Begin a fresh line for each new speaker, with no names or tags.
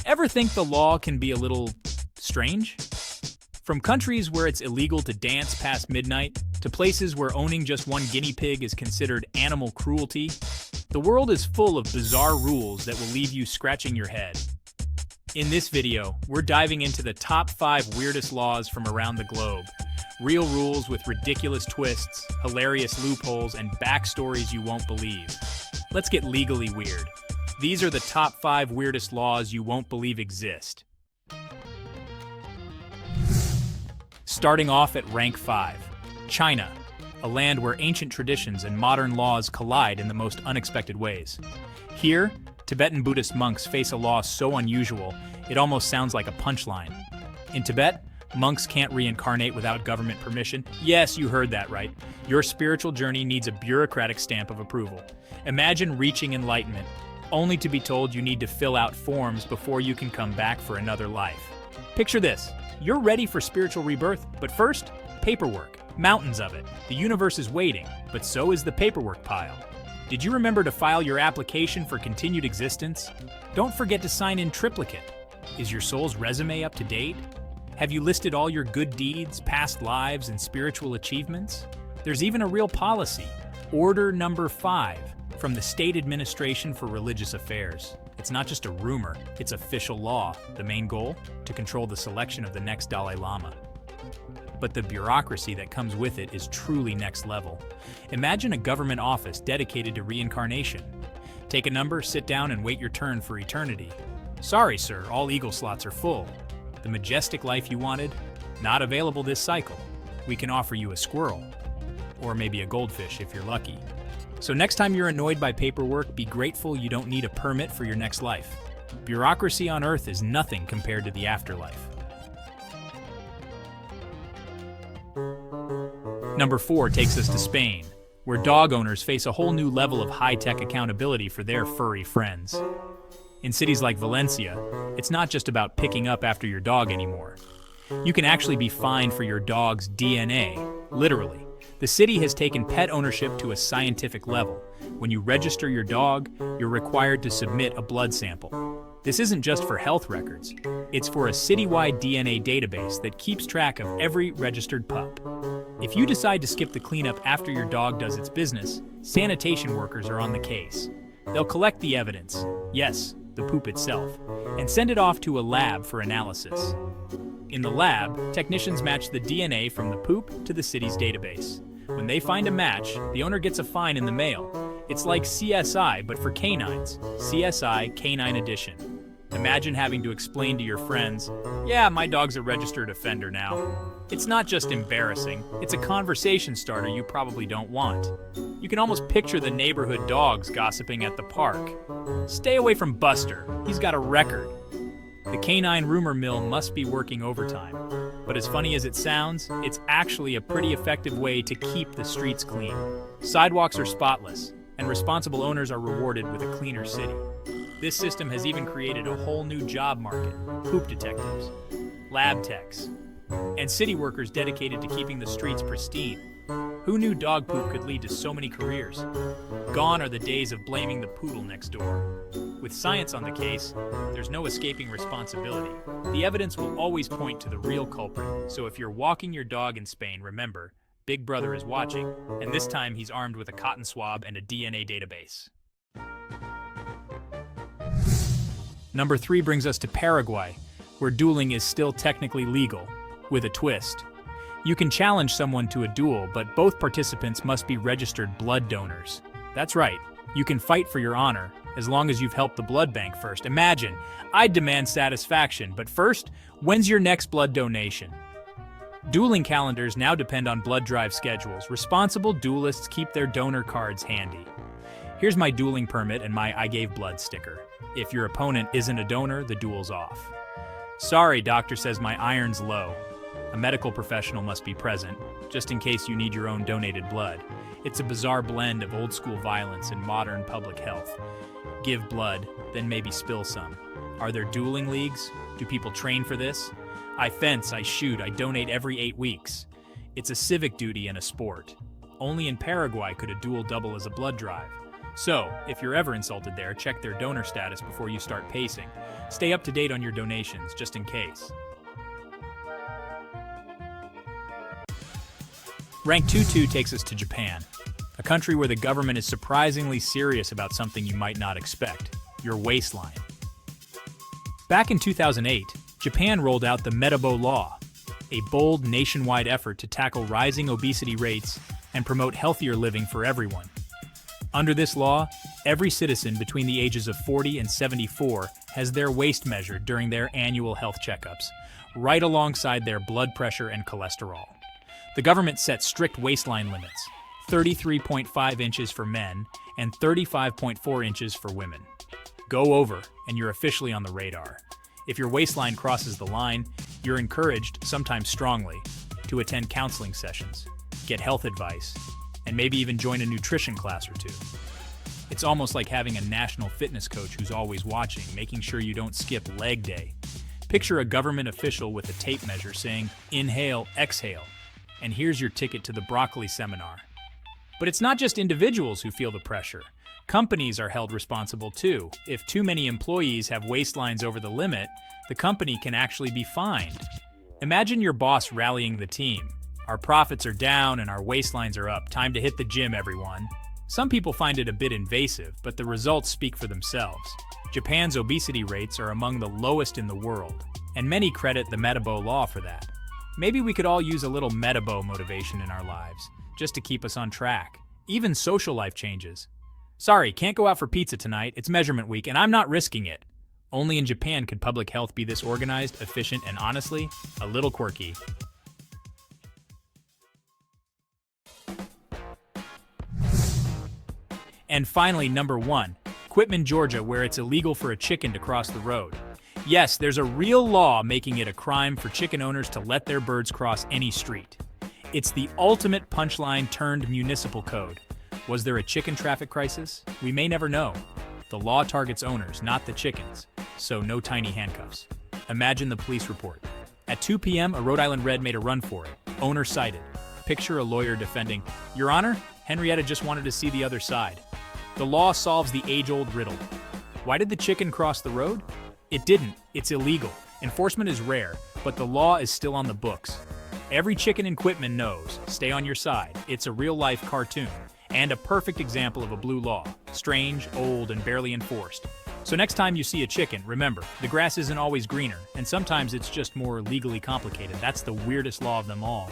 Ever think the law can be a little strange? From countries where it's illegal to dance past midnight, to places where owning just one guinea pig is considered animal cruelty, the world is full of bizarre rules that will leave you scratching your head. In this video, we're diving into the top 5 weirdest laws from around the globe. Real rules with ridiculous twists, hilarious loopholes, and backstories you won't believe. Let's get legally weird. These are the top 5 weirdest laws you won't believe exist. Starting off at rank 5, China, a land where ancient traditions and modern laws collide in the most unexpected ways. Here, Tibetan Buddhist monks face a law so unusual, it almost sounds like a punchline. In Tibet, monks can't reincarnate without government permission. Yes, you heard that right. Your spiritual journey needs a bureaucratic stamp of approval. Imagine reaching enlightenment, only to be told you need to fill out forms before you can come back for another life. Picture this. You're ready for spiritual rebirth, but first, paperwork. Mountains of it. The universe is waiting, but so is the paperwork pile. Did you remember to file your application for continued existence? Don't forget to sign in triplicate. Is your soul's resume up to date? Have you listed all your good deeds, past lives, and spiritual achievements? There's even a real policy, Order Number 5, from the State Administration for Religious Affairs. It's not just a rumor, it's official law. The main goal? To control the selection of the next Dalai Lama. But the bureaucracy that comes with it is truly next level. Imagine a government office dedicated to reincarnation. Take a number, sit down, and wait your turn for eternity. Sorry, sir, all eagle slots are full. The majestic life you wanted? Not available this cycle. We can offer you a squirrel. Or maybe a goldfish if you're lucky. So next time you're annoyed by paperwork, be grateful you don't need a permit for your next life. Bureaucracy on Earth is nothing compared to the afterlife. Number 4 takes us to Spain, where dog owners face a whole new level of high-tech accountability for their furry friends. In cities like Valencia, it's not just about picking up after your dog anymore. You can actually be fined for your dog's DNA, literally. The city has taken pet ownership to a scientific level. When you register your dog, you're required to submit a blood sample. This isn't just for health records. It's for a citywide DNA database that keeps track of every registered pup. If you decide to skip the cleanup after your dog does its business, sanitation workers are on the case. They'll collect the evidence, yes, the poop itself, and send it off to a lab for analysis. In the lab, technicians match the DNA from the poop to the city's database. When they find a match, the owner gets a fine in the mail. It's like CSI, but for canines. CSI Canine Edition. Imagine having to explain to your friends, yeah, my dog's a registered offender now. It's not just embarrassing, it's a conversation starter you probably don't want. You can almost picture the neighborhood dogs gossiping at the park. Stay away from Buster, he's got a record. The canine rumor mill must be working overtime. But as funny as it sounds, it's actually a pretty effective way to keep the streets clean. Sidewalks are spotless, and responsible owners are rewarded with a cleaner city. This system has even created a whole new job market: poop detectives, lab techs, and city workers dedicated to keeping the streets pristine. Who knew dog poop could lead to so many careers? Gone are the days of blaming the poodle next door. With science on the case, there's no escaping responsibility. The evidence will always point to the real culprit, so if you're walking your dog in Spain, remember, Big Brother is watching, and this time he's armed with a cotton swab and a DNA database. Number 3 brings us to Paraguay, where dueling is still technically legal, with a twist. You can challenge someone to a duel, but both participants must be registered blood donors. That's right, you can fight for your honor, as long as you've helped the blood bank first. Imagine, I'd demand satisfaction, but first, when's your next blood donation? Dueling calendars now depend on blood drive schedules. Responsible duelists keep their donor cards handy. Here's my dueling permit and my I gave blood sticker. If your opponent isn't a donor, the duel's off. Sorry, doctor says my iron's low. A medical professional must be present, just in case you need your own donated blood. It's a bizarre blend of old-school violence and modern public health. Give blood, then maybe spill some. Are there dueling leagues? Do people train for this? I fence, I shoot, I donate every 8 weeks. It's a civic duty and a sport. Only in Paraguay could a duel double as a blood drive. So, if you're ever insulted there, check their donor status before you start pacing. Stay up to date on your donations, just in case. Rank 2-2 takes us to Japan, a country where the government is surprisingly serious about something you might not expect: your waistline. Back in 2008, Japan rolled out the Metabo Law, a bold nationwide effort to tackle rising obesity rates and promote healthier living for everyone. Under this law, every citizen between the ages of 40 and 74 has their waist measured during their annual health checkups, right alongside their blood pressure and cholesterol. The government set strict waistline limits: 33.5 inches for men and 35.4 inches for women. Go over, and you're officially on the radar. If your waistline crosses the line, you're encouraged, sometimes strongly, to attend counseling sessions, get health advice, and maybe even join a nutrition class or two. It's almost like having a national fitness coach who's always watching, making sure you don't skip leg day. Picture a government official with a tape measure saying, "Inhale, exhale," and here's your ticket to the broccoli seminar. But it's not just individuals who feel the pressure. Companies are held responsible too. If too many employees have waistlines over the limit, the company can actually be fined. Imagine your boss rallying the team. "Our profits are down and our waistlines are up. Time to hit the gym, everyone." Some people find it a bit invasive, but the results speak for themselves. Japan's obesity rates are among the lowest in the world, and many credit the Metabo Law for that. Maybe we could all use a little Metabo motivation in our lives, just to keep us on track. Even social life changes. "Sorry, can't go out for pizza tonight. It's measurement week, and I'm not risking it." Only in Japan could public health be this organized, efficient, and honestly, a little quirky. And finally, number 1, Quitman, Georgia, where it's illegal for a chicken to cross the road. Yes, there's a real law making it a crime for chicken owners to let their birds cross any street. It's the ultimate punchline turned municipal code. Was there a chicken traffic crisis? We may never know. The law targets owners, not the chickens, so no tiny handcuffs. Imagine the police report. At 2 p.m., a Rhode Island Red made a run for it. Owner cited. Picture a lawyer defending, "Your Honor, Henrietta just wanted to see the other side." The law solves the age-old riddle. Why did the chicken cross the road? It didn't. It's illegal. Enforcement is rare, but the law is still on the books. Every chicken in Quitman knows, stay on your side. It's a real-life cartoon, and a perfect example of a blue law. Strange, old, and barely enforced. So next time you see a chicken, remember, the grass isn't always greener, and sometimes it's just more legally complicated. That's the weirdest law of them all.